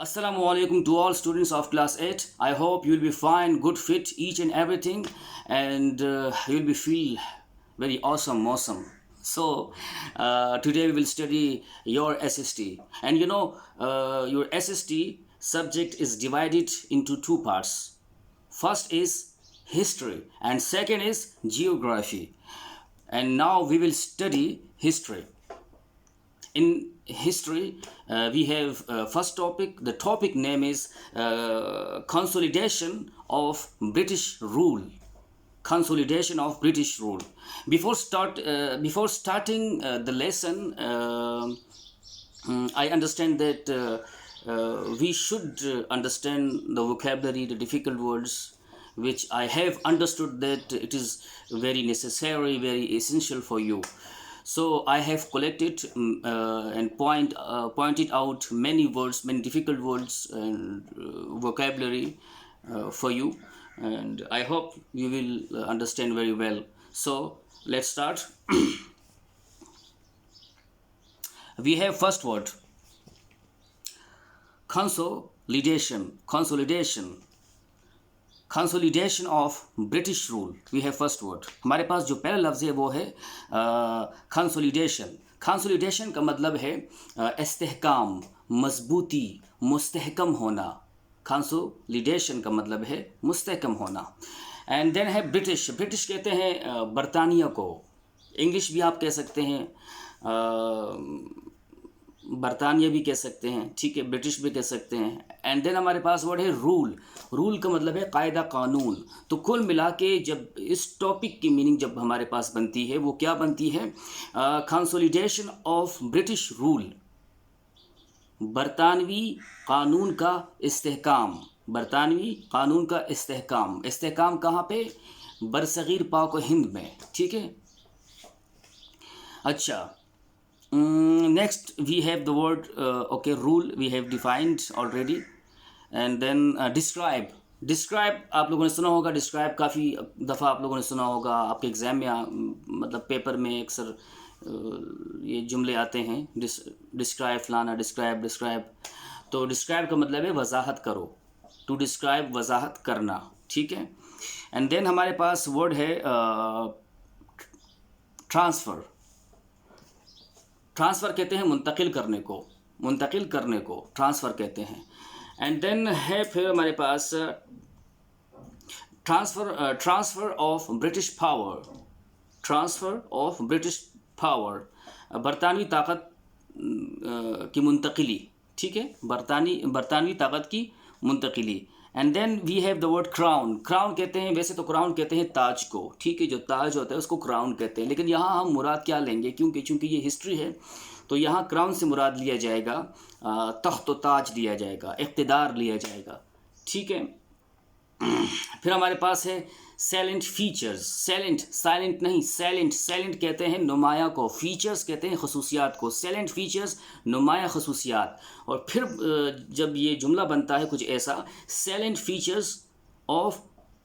Assalamu alaikum to all students of class 8. I hope you'll be fine, good, fit, each and everything, and you'll be feel very awesome. So today we will study your SST, and your SST subject is divided into two parts. First is history, and second is geography. And now we will study history. In history, we have first topic. The topic name is consolidation of British rule. Consolidation of British rule. Before starting the lesson, I understand that we should understand the vocabulary, the difficult words, which I have understood that it is very necessary, very essential for you. So I have collected and pointed out many words, many difficult words and vocabulary for you, and I hope you will understand very well. So let's start. We have first word, consolidation of British rule. We have first word. हमारे पास जो पहला लफ्ज़ है वो है consolidation का मतलब है इस्तेहकाम, मजबूती, मुस्तहकम होना. कंसोलिडेशन का मतलब है मुस्तहकम होना. एंड देन है ब्रिटिश कहते हैं बरतानिया को. इंग्लिश भी आप कह सकते हैं, बरतानिया भी कह सकते हैं, ठीक है, ब्रिटिश भी कह सकते हैं. एंड देन हमारे पास वर्ड है रूल का मतलब है कायदा कानून. तो कुल मिला के जब इस टॉपिक की मीनिंग जब हमारे पास बनती है वो क्या बनती है? कंसोलिडेशन ऑफ ब्रिटिश रूल, बरतानवी कानून का इस्तेहकाम. बरतानवी कानून का इस्तेहकाम. इस्तेहकाम कहाँ पे? बरसगीर पाक व हिंद में, ठीक है. अच्छा, next we have the word rule we have defined already. And then describe आप लोगों ने सुना होगा. describe काफ़ी दफ़ा आप लोगों ने सुना होगा. आपके एग्ज़ाम में मतलब पेपर में अक्सर ये जुमले आते हैं, डिस्क्राइब फलाना, डिस्क्राइब. तो डिस्क्राइब का मतलब है वजाहत करो. टू डिस्क्राइब वजाहत करना, ठीक है. एंड देन हमारे पास वर्ड है ट्रांसफ़र कहते हैं मुंतकिल करने को ट्रांसफ़र कहते हैं. एंड देन है फिर हमारे पास ट्रांसफ़र ऑफ ब्रिटिश पावर, बरतानवी ताकत की मुंतकिली, ठीक है, बरतानवी ताकत की मुंतकिली. And then we have the word crown कहते हैं, वैसे तो क्राउन कहते हैं ताज को, ठीक है, जो ताज होता है उसको क्राउन कहते हैं. लेकिन यहाँ हम मुराद क्या लेंगे, क्योंकि ये हिस्ट्री है तो यहाँ क्राउन से मुराद लिया जाएगा तख्त व ताज लिया जाएगा, इक़्तिदार लिया जाएगा, ठीक है. फिर हमारे पास है सैलेंट फीचर्स. साइलेंट नहीं, सैलेंट कहते हैं नुमाया को, फीचर्स कहते हैं खसूसियात को. सैलेंट फीचर्स, नुमाया खसूसियात. और फिर जब ये जुमला बनता है कुछ ऐसा, salient features of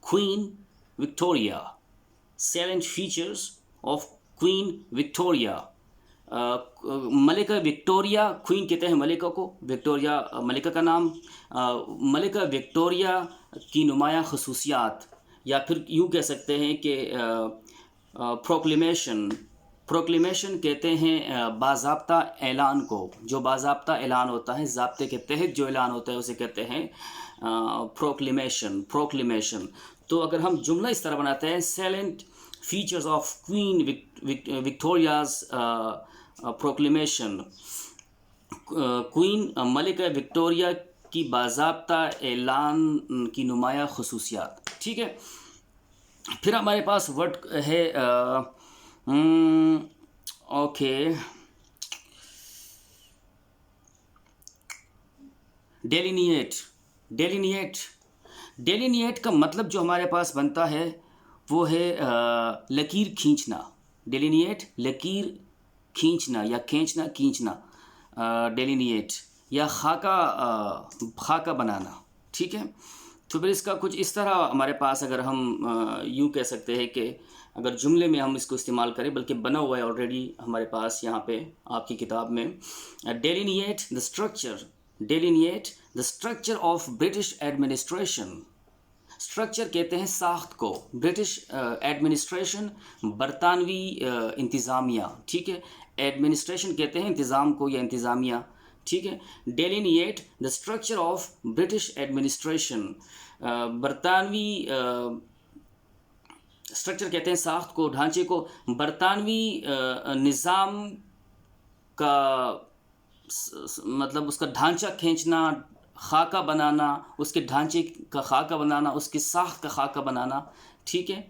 Queen Victoria. Salient features of Queen Victoria. मलिका विक्टोरिया, क्वीन कहते हैं मलिका को, विक्टोरिया मलिका का नाम. मलिका विक्टोरिया की नुमाया खसूसियात, या फिर यूँ कह सकते हैं कि प्रोक्लेमेशन कहते हैं बाज़ाब्ता ऐलान को. जो बाज़ाब्ता ऐलान होता है, ज़ाब्ते के तहत जो ऐलान होता है उसे कहते हैं प्रोक्लेमेशन. तो अगर हम जुमला इस तरह बनाते हैं, salient features of Queen Victoria's proclamation. Queen मलिका विक्टोरिया की बाज़ाब्ता ऐलान की नुमाया खसूसियात, ठीक है. फिर हमारे पास वर्ड है डेलिनिएट का मतलब जो हमारे पास बनता है वो है लकीर खींचना. डेलिनिएट लकीर खींचना या खींचना. डेलिनिएट या खाका बनाना, ठीक है. तो फिर इसका कुछ इस तरह हमारे पास, अगर हम यूँ कह सकते हैं कि अगर जुमले में हम इसको इस्तेमाल करें, बल्कि बना हुआ है ऑलरेडी हमारे पास यहाँ पे आपकी किताब में, delineate the structure delineate the structure of British administration. Structure कहते हैं साख्त को, ब्रिटिश एडमिनिस्ट्रेशन बरतानवी इंतज़ामिया, ठीक है, एडमिनिस्ट्रेशन कहते हैं इंतज़ाम को या इंतज़ामिया, ठीक है। Delineate the structure of British administration, बरतानवी स्ट्रक्चर कहते हैं साख्त को, ढांचे को, बरतानवी निज़ाम का मतलब उसका ढांचा खींचना, खाका बनाना, उसके ढांचे का खाका बनाना, उसकी साख्त का खाका बनाना, ठीक है।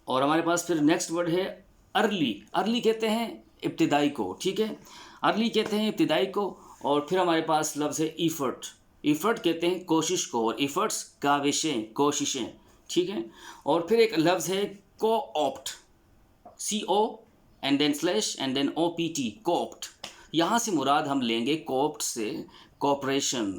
और हमारे पास फिर नेक्स्ट वर्ड है अर्ली। अर्ली कहते हैं इब्तिदाई को, ठीक है, अर्ली कहते हैं इब्तिदाई को। और फिर हमारे पास लफ्ज़ है इफ़र्ट। इफ़र्ट कहते हैं कोशिश को, और इफ़र्ट्स काविशें, कोशिशें, ठीक है। और फिर एक लफ्ज़ है coopt, CO and then slash and then OPT, coopt. यहाँ से मुराद हम लेंगे कोऑप्ट से कोऑपरेशन,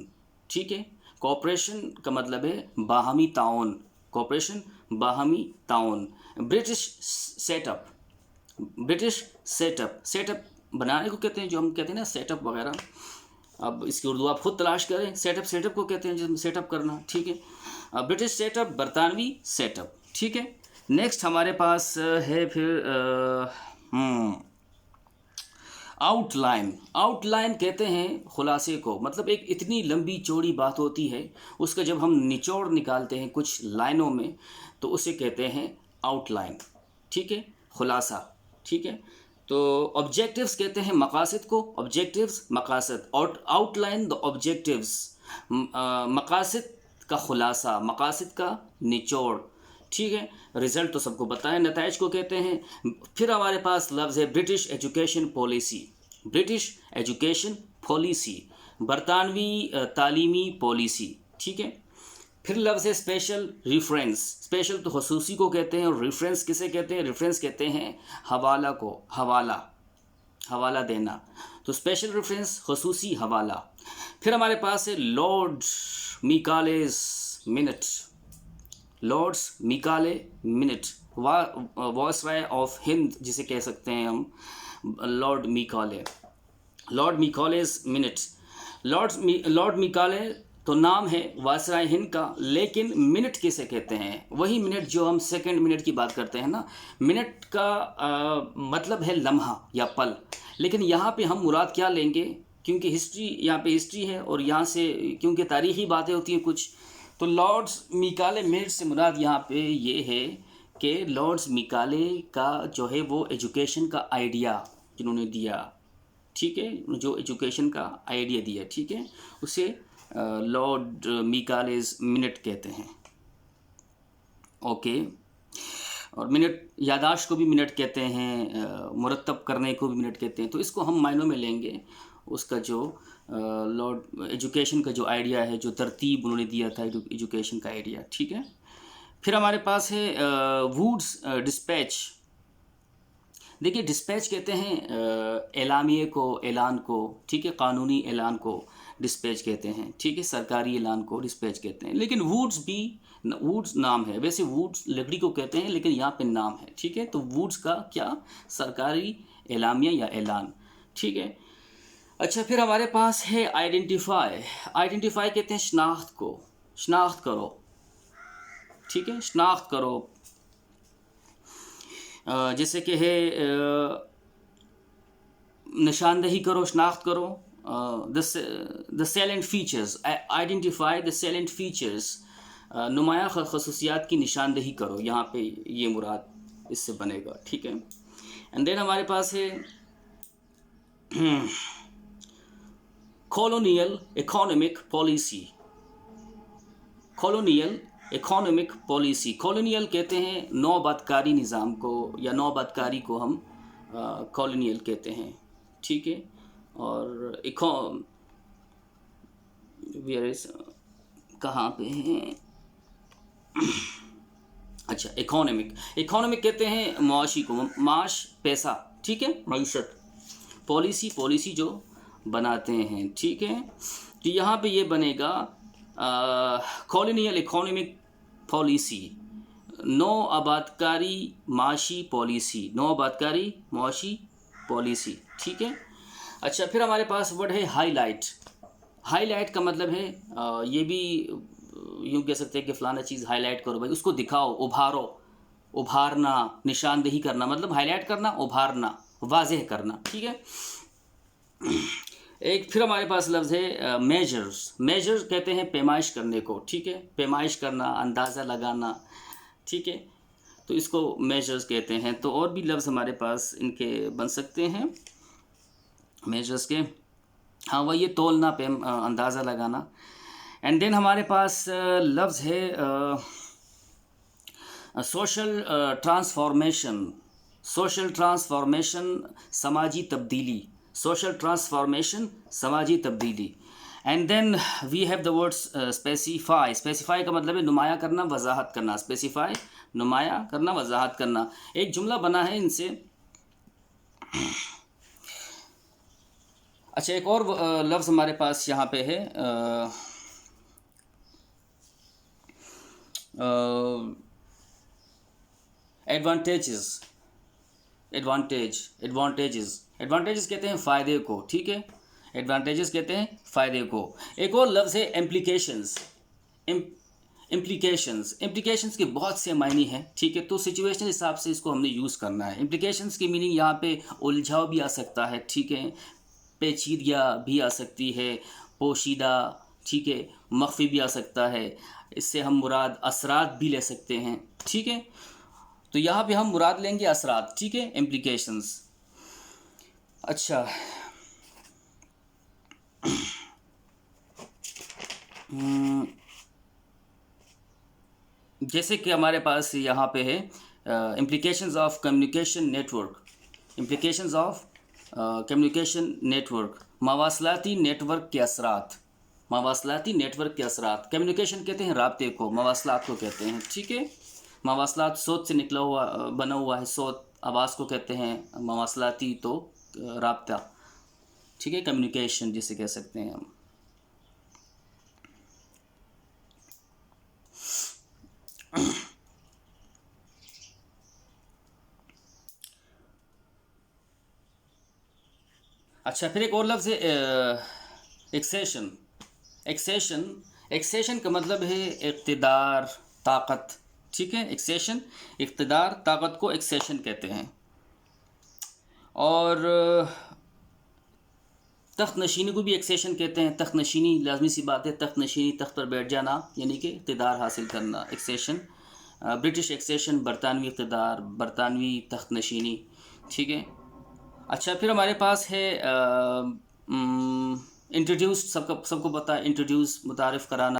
ठीक है। कोऑपरेशन का मतलब है बाहमी ताउन, कोऑपरेशन बाहमी ताउन। British setup, British setup, setup बनाने को कहते हैं, जो हम कहते हैं ना सेटअप वगैरह। अब इसकी उर्दू आप खुद तलाश करें, सेटअप, सेटअप को कहते हैं जिसमें सेटअप करना, ठीक है। ब्रिटिश सेटअप, बरतानवी सेटअप, ठीक है। नेक्स्ट हमारे पास है फिर आउटलाइन। आउटलाइन कहते हैं खुलासे को, मतलब एक इतनी लंबी चौड़ी बात होती है, उसका जब हम निचोड़ निकालते हैं कुछ लाइनों में तो उसे कहते हैं आउटलाइन, ठीक है, खुलासा, ठीक है। तो ऑब्जेक्टिव्स कहते हैं मकासद को, ऑब्जेक्टिव्स मकासद, आउटलाइन द ऑब्जेक्टिव्स, मकासद का खुलासा, मकासद का निचोड़, ठीक है। रिज़ल्ट तो सबको पता है, नताइज को कहते हैं। फिर हमारे पास लफ्ज़ है British education policy. British education policy, बरतानवी तालीमी पॉलिसी, ठीक है। फिर लफ्ज़ है स्पेशल रेफरेंस। स्पेशल तो खसूसी को कहते हैं, और रेफरेंस किसे कहते हैं? रेफरेंस कहते हैं हवाला को, हवाला, हवाला देना। तो स्पेशल रेफरेंस, खसूसी हवाला। फिर हमारे पास है Lord Macaulay's minute. Lords Macaulay minute, viceroy of Hind जिसे कह सकते हैं हम, Lord Macaulay, Lord Macaulay's minute. Lord Macaulay तो नाम है वायसराय हिंद का, लेकिन मिनट किसे कहते हैं? वही मिनट जो हम सेकंड मिनट की बात करते हैं ना। मिनट का मतलब है लम्हा या पल, लेकिन यहाँ पे हम मुराद क्या लेंगे? क्योंकि हिस्ट्री, यहाँ पे हिस्ट्री है और यहाँ से क्योंकि तारीख़ी बातें होती हैं कुछ, तो लॉर्ड्स मिकाले मिनट से मुराद यहाँ पे ये है कि लॉर्ड्स मिकाले का जो है वो एजुकेशन का आइडिया जिन्होंने दिया, ठीक है, जो एजुकेशन का आइडिया दिया, ठीक है, उसे लॉर्ड मिकालेस मिनट कहते हैं। ओके। और मिनट, यादाश्त को भी मिनट कहते हैं, मुरतब करने को भी मिनट कहते हैं। तो इसको हम मायनों में लेंगे, उसका जो लॉर्ड एजुकेशन का जो आइडिया है, जो तरतीब उन्होंने दिया था एजुकेशन का आइडिया, ठीक है। फिर हमारे पास है वुड्स डिस्पैच। देखिए, डिस्पैच कहते हैं एलामिये को, ऐलान को, ठीक है, कानूनी ऐलान को डिस्पैच कहते हैं, ठीक है, सरकारी ऐलान को डिस्पैच कहते हैं। लेकिन वुड्स भी, वुड्स नाम है, वैसे वुड्स लकड़ी को कहते हैं, लेकिन यहाँ पे नाम है, ठीक है। तो वुड्स का क्या? सरकारी एलामिया या ऐलान, ठीक है। अच्छा, फिर हमारे पास है आइडेंटिफाई। आइडेंटिफाई कहते हैं शनाख्त को, शनाख्त करो, ठीक है, शनाख्त करो। जैसे कि है निशानदही करो, शनाख्त करो। The salient features, identify the salient features, नुमाया खसूसियात की निशानदही करो, यहाँ पे ये मुराद इससे बनेगा, ठीक है। एंड देन हमारे पास है colonial economic policy. Colonial economic policy, colonial कहते हैं नौबतकारी निज़ाम को या नौबतकारी को हम कॉलोनियल कहते हैं, ठीक है। और कहाँ पे हैं? अच्छा, इकोनॉमिक, इकोनॉमिक कहते हैं मुआशी को, माश पैसा, ठीक है, मईशत। पॉलिसी, पॉलिसी जो बनाते हैं, ठीक है। तो यहाँ पे ये बनेगा कॉलोनियल इकोनॉमिक पॉलिसी, नौ आबादकारी माशी पॉलिसी, नौ आबादकारी माशी पॉलिसी, ठीक है। अच्छा, फिर हमारे पास वर्ड है हाईलाइट। ہائی لائٹ کا مطلب ہے یہ بھی یوں کہہ سکتے ہیں کہ فلانا چیز ہائی لائٹ کرو بھائی، اس کو دکھاؤ، ابھارو، ابھارنا، نشاندہی کرنا، مطلب ہائی لائٹ کرنا، ابھارنا، واضح کرنا، ٹھیک ہے. ایک پھر ہمارے پاس لفظ ہے میجرز. میجرز کہتے ہیں پیمائش کرنے کو، ٹھیک ہے، پیمائش کرنا، اندازہ لگانا، ٹھیک ہے، تو اس کو میجرز کہتے ہیں. تو اور بھی لفظ ہمارے پاس ان کے بن سکتے ہیں میجرز کے. ہاں وہ یہ تولنا، اندازہ لگانا. اینڈ دین ہمارے پاس لفظ ہے سوشل ٹرانسفارمیشن. سوشل ٹرانسفارمیشن، سماجی تبدیلی. سوشل ٹرانسفارمیشن، سماجی تبدیلی. And then we have the words specify. Specify کا مطلب ہے نمایاں کرنا، وضاحت کرنا. اسپیسیفائی، نمایاں کرنا، وضاحت کرنا. ایک جملہ بنا ہے ان سے. اچھا ایک اور لفظ ہمارے پاس یہاں پہ ہے ایڈوانٹیجز. ایڈوانٹیجز. ایڈوانٹیجز کہتے ہیں فائدے کو، ٹھیک ہے، ایڈوانٹیجز کہتے ہیں فائدے کو. ایک اور لفظ ہے امپلیکیشنز. امپلیکیشنز کے بہت سے معنی ہیں، ٹھیک ہے، تو سچویشن حساب سے اس کو ہم نے یوز کرنا ہے. امپلیکیشنز کی میننگ یہاں پہ الجھاؤ بھی آ سکتا ہے، ٹھیک ہے، پیچیدگیاں بھی آ سکتی ہے، پوشیدہ، ٹھیک ہے، مخفی بھی آ سکتا ہے. اس سے ہم مراد اثرات بھی لے سکتے ہیں، ٹھیک ہے. تو یہاں پہ ہم مراد لیں گے اثرات، ٹھیک ہے، امپلیکیشنز. اچھا جیسے کہ ہمارے پاس یہاں پہ ہے implications of communication network. Implications of communication network, مواصلاتی نیٹ ورک کے اثرات. مواصلاتی نیٹ ورک کے اثرات. کمیونیکیشن کہتے ہیں رابطے کو، مواصلات کو کہتے ہیں، ٹھیک ہے. مواصلات صوت سے نکلا ہوا بنا ہوا ہے، صوت، آواز کو کہتے ہیں مواصلاتی، تو رابطہ، ٹھیک ہے، کمیونیکیشن جسے کہہ سکتے ہیں ہم. اچھا پھر ایک اور لفظ ہے ایکسیشن. ایکسیشن کا مطلب ہے اقتدار، طاقت، ٹھیک ہے. ایکسیشن، اقتدار، طاقت کو ایکسیشن کہتے ہیں. اور تخت نشینی کو بھی ایکسیشن کہتے ہیں. تخت نشینی لازمی سی بات ہے، تخت نشینی، تخت پر بیٹھ جانا، یعنی کہ اقتدار حاصل کرنا، ایکسیشن. برٹش ایکسیشن، برطانوی اقتدار، برطانوی تخت نشینی، ٹھیک ہے. اچھا پھر ہمارے پاس ہے انٹروڈیوس. سب کو پتہ ہے انٹروڈیوس، متعارف کرانا.